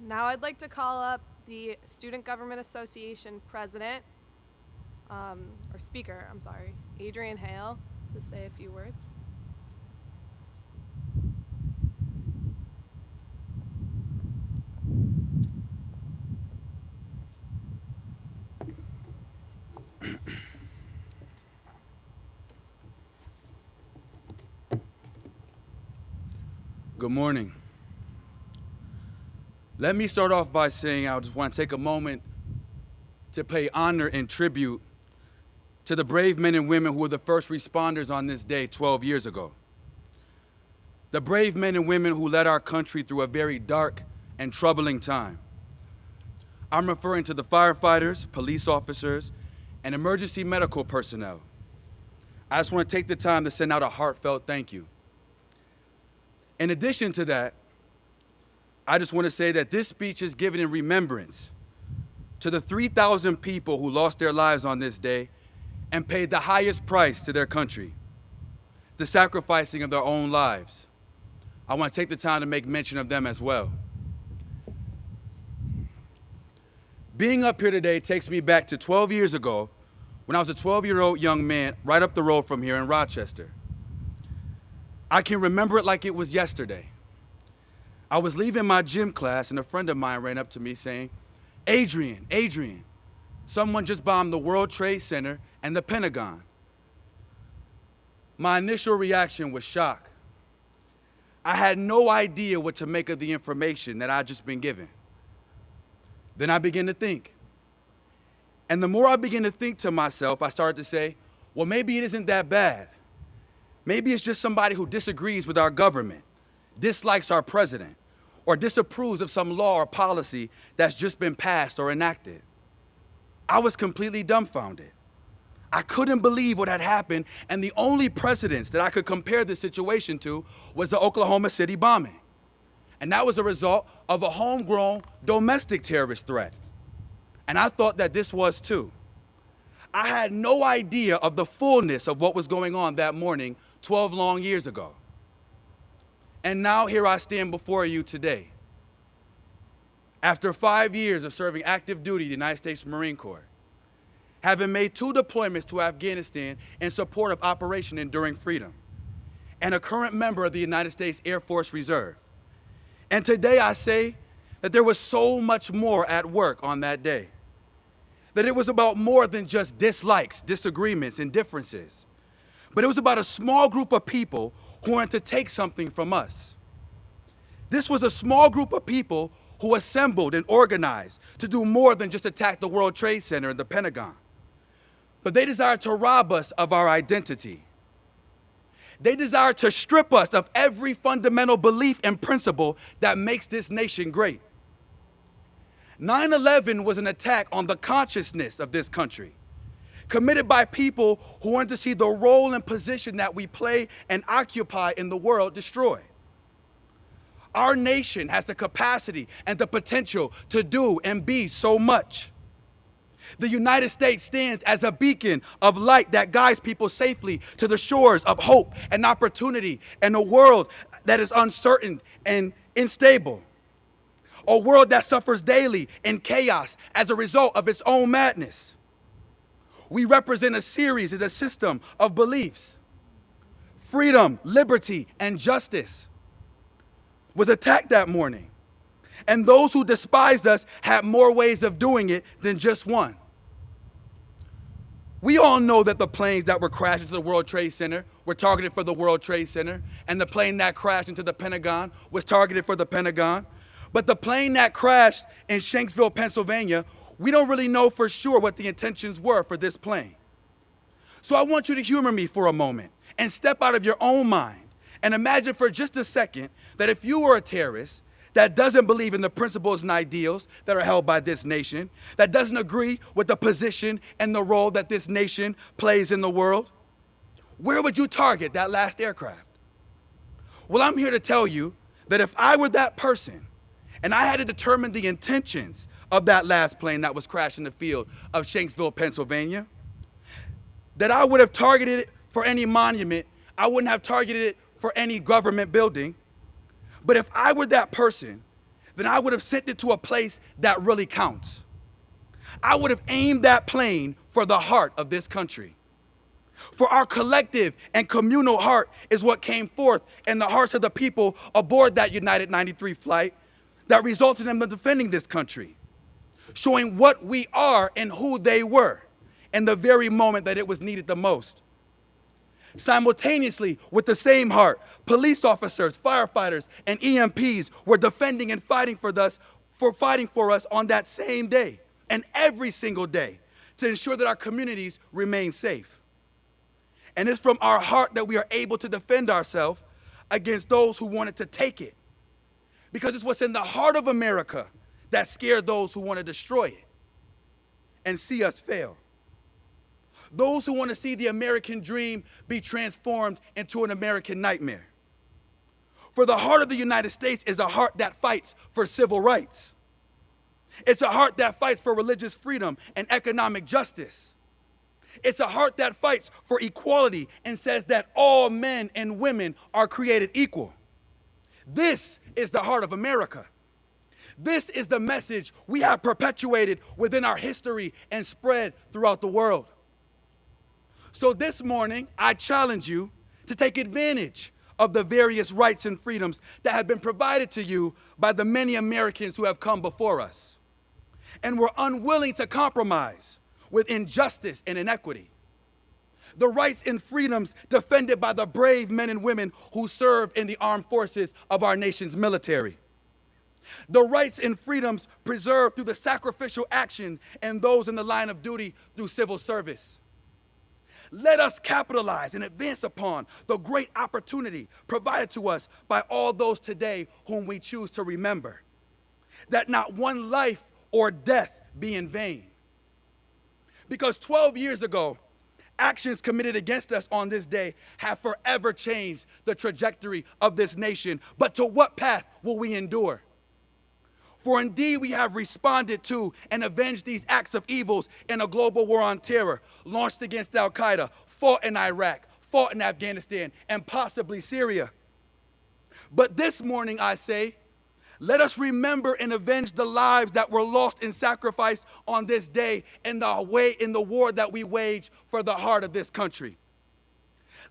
Now I'd like to call up the Student Government Association president, or speaker, I'm sorry, Adrian Hale, to say a few words. Good morning. Let me start off by saying I just want to take a moment to pay honor and tribute to the brave men and women who were the first responders on this day 12 years ago. The brave men and women who led our country through a very dark and troubling time. I'm referring to the firefighters, police officers, and emergency medical personnel. I just want to take the time to send out a heartfelt thank you. In addition to that, I just want to say that this speech is given in remembrance to the 3,000 people who lost their lives on this day and paid the highest price to their country, the sacrificing of their own lives. I want to take the time to make mention of them as well. Being up here today takes me back to 12 years ago when I was a 12-year-old young man right up the road from here in Rochester. I can remember it like it was yesterday. I was leaving my gym class and a friend of mine ran up to me saying, Adrian, someone just bombed the World Trade Center and the Pentagon. My initial reaction was shock. I had no idea what to make of the information that I'd just been given. Then I began to think. And the more I began to think to myself, I started to say, well, maybe it isn't that bad. Maybe it's just somebody who disagrees with our government, dislikes our president, or disapproves of some law or policy that's just been passed or enacted. I was completely dumbfounded. I couldn't believe what had happened, and the only precedents that I could compare this situation to was the Oklahoma City bombing. And that was a result of a homegrown domestic terrorist threat. And I thought that this was too. I had no idea of the fullness of what was going on that morning 12 long years ago. And now here I stand before you today. After 5 years of serving active duty in the United States Marine Corps, having made 2 deployments to Afghanistan in support of Operation Enduring Freedom, and a current member of the United States Air Force Reserve. And today I say that there was so much more at work on that day. That it was about more than just dislikes, disagreements, and differences. But it was about a small group of people who wanted to take something from us. This was a small group of people who assembled and organized to do more than just attack the World Trade Center and the Pentagon. But they desired to rob us of our identity. They desired to strip us of every fundamental belief and principle that makes this nation great. 9/11 was an attack on the consciousness of this country, committed by people who wanted to see the role and position that we play and occupy in the world destroyed. Our nation has the capacity and the potential to do and be so much. The United States stands as a beacon of light that guides people safely to the shores of hope and opportunity in a world that is uncertain and unstable. A world that suffers daily in chaos as a result of its own madness. We represent a series and a system of beliefs. Freedom, liberty, and justice was attacked that morning. And those who despised us had more ways of doing it than just one. We all know that the planes that were crashed into the World Trade Center were targeted for the World Trade Center, and the plane that crashed into the Pentagon was targeted for the Pentagon. But the plane that crashed in Shanksville, Pennsylvania, we don't really know for sure what the intentions were for this plane. So I want you to humor me for a moment and step out of your own mind and imagine for just a second that if you were a terrorist that doesn't believe in the principles and ideals that are held by this nation, that doesn't agree with the position and the role that this nation plays in the world, where would you target that last aircraft? Well, I'm here to tell you that if I were that person and I had to determine the intentions of that last plane that was crashed in the field of Shanksville, Pennsylvania, that I would have targeted it for any monument, I wouldn't have targeted it for any government building. But if I were that person, then I would have sent it to a place that really counts. I would have aimed that plane for the heart of this country. For our collective and communal heart is what came forth in the hearts of the people aboard that United 93 flight that resulted in them defending this country, showing what we are and who they were in the very moment that it was needed the most. Simultaneously, with the same heart, police officers, firefighters, and EMPs were defending and fighting for us on that same day and every single day to ensure that our communities remain safe. And it's from our heart that we are able to defend ourselves against those who wanted to take it. Because it's what's in the heart of America that scared those who want to destroy it and see us fail. Those who want to see the American dream be transformed into an American nightmare. For the heart of the United States is a heart that fights for civil rights. It's a heart that fights for religious freedom and economic justice. It's a heart that fights for equality and says that all men and women are created equal. This is the heart of America. This is the message we have perpetuated within our history and spread throughout the world. So this morning, I challenge you to take advantage of the various rights and freedoms that have been provided to you by the many Americans who have come before us and were unwilling to compromise with injustice and inequity. The rights and freedoms defended by the brave men and women who serve in the armed forces of our nation's military. The rights and freedoms preserved through the sacrificial action and those in the line of duty through civil service. Let us capitalize and advance upon the great opportunity provided to us by all those today whom we choose to remember, that not one life or death be in vain. Because 12 years ago, actions committed against us on this day have forever changed the trajectory of this nation. But to what path will we endure? For indeed we have responded to and avenged these acts of evils in a global war on terror, launched against al-Qaeda, fought in Iraq, fought in Afghanistan, and possibly Syria. But this morning I say, let us remember and avenge the lives that were lost in sacrifice on this day in the war that we wage for the heart of this country.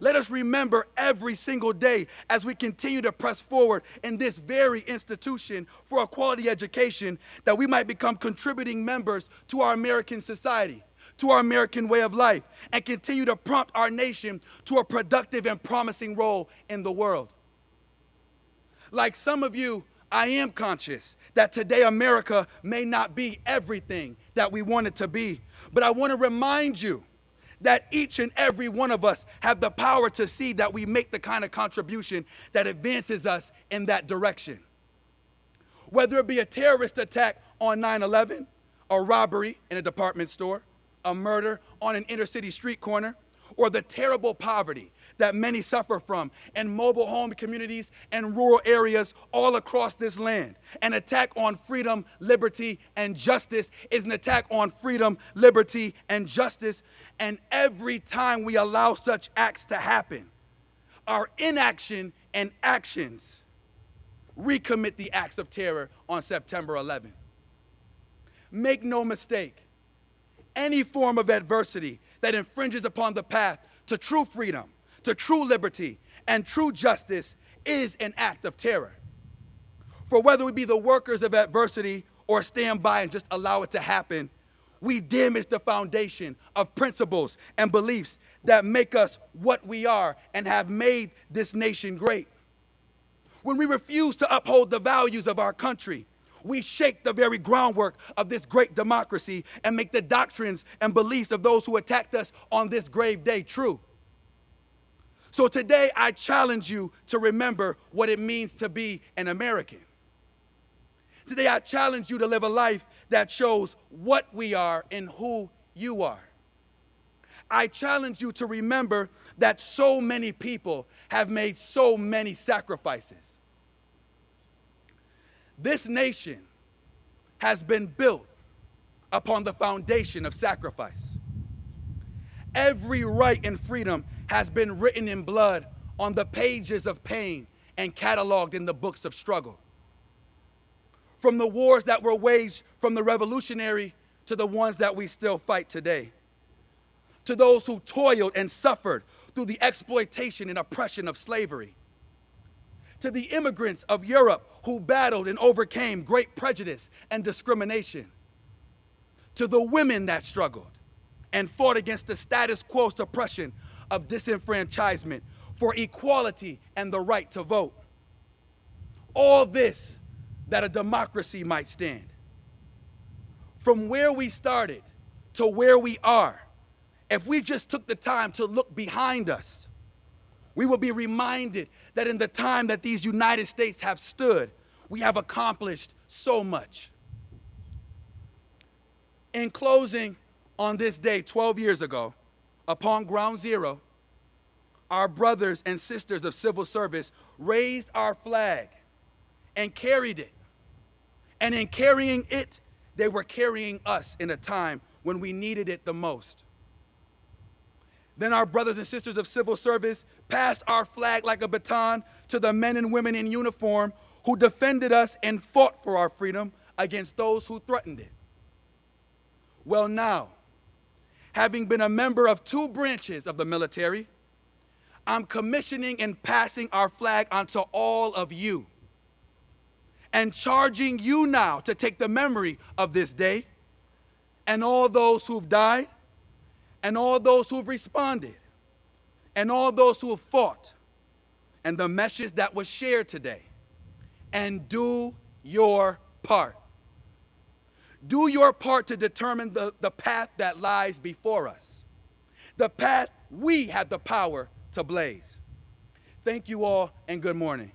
Let us remember every single day as we continue to press forward in this very institution for a quality education that we might become contributing members to our American society, to our American way of life, and continue to prompt our nation to a productive and promising role in the world. Like some of you, I am conscious that today America may not be everything that we want it to be, but I want to remind you that each and every one of us have the power to see that we make the kind of contribution that advances us in that direction. Whether it be a terrorist attack on 9/11, a robbery in a department store, a murder on an inner city street corner, or the terrible poverty that many suffer from in mobile home communities and rural areas all across this land. An attack on freedom, liberty, and justice is an attack on freedom, liberty, and justice. And every time we allow such acts to happen, our inaction and actions recommit the acts of terror on September 11th. Make no mistake, any form of adversity that infringes upon the path to true freedom, to true liberty, and true justice is an act of terror. For whether we be the workers of adversity or stand by and just allow it to happen, we damage the foundation of principles and beliefs that make us what we are and have made this nation great. When we refuse to uphold the values of our country, we shake the very groundwork of this great democracy and make the doctrines and beliefs of those who attacked us on this grave day true. So today I challenge you to remember what it means to be an American. Today I challenge you to live a life that shows what we are and who you are. I challenge you to remember that so many people have made so many sacrifices. This nation has been built upon the foundation of sacrifice. Every right and freedom has been written in blood on the pages of pain and cataloged in the books of struggle. from the wars that were waged from the revolutionary to the ones that we still fight today, to those who toiled and suffered through the exploitation and oppression of slavery, to the immigrants of Europe who battled and overcame great prejudice and discrimination, to the women that struggled and fought against the status quo suppression of disenfranchisement for equality and the right to vote. All this that a democracy might stand. From where we started to where we are, if we just took the time to look behind us, we will be reminded that in the time that these United States have stood, we have accomplished so much. In closing, on this day 12 years ago, upon ground zero, our brothers and sisters of civil service raised our flag and carried it. And in carrying it, they were carrying us in a time when we needed it the most. Then our brothers and sisters of civil service passed our flag like a baton to the men and women in uniform who defended us and fought for our freedom against those who threatened it. Well, now, having been a member of 2 branches of the military, I'm commissioning and passing our flag onto all of you and charging you now to take the memory of this day and all those who've died and all those who've responded and all those who have fought and the message that was shared today, and do your part. Do your part to determine the path that lies before us, the path we have the power to blaze. Thank you all, and good morning.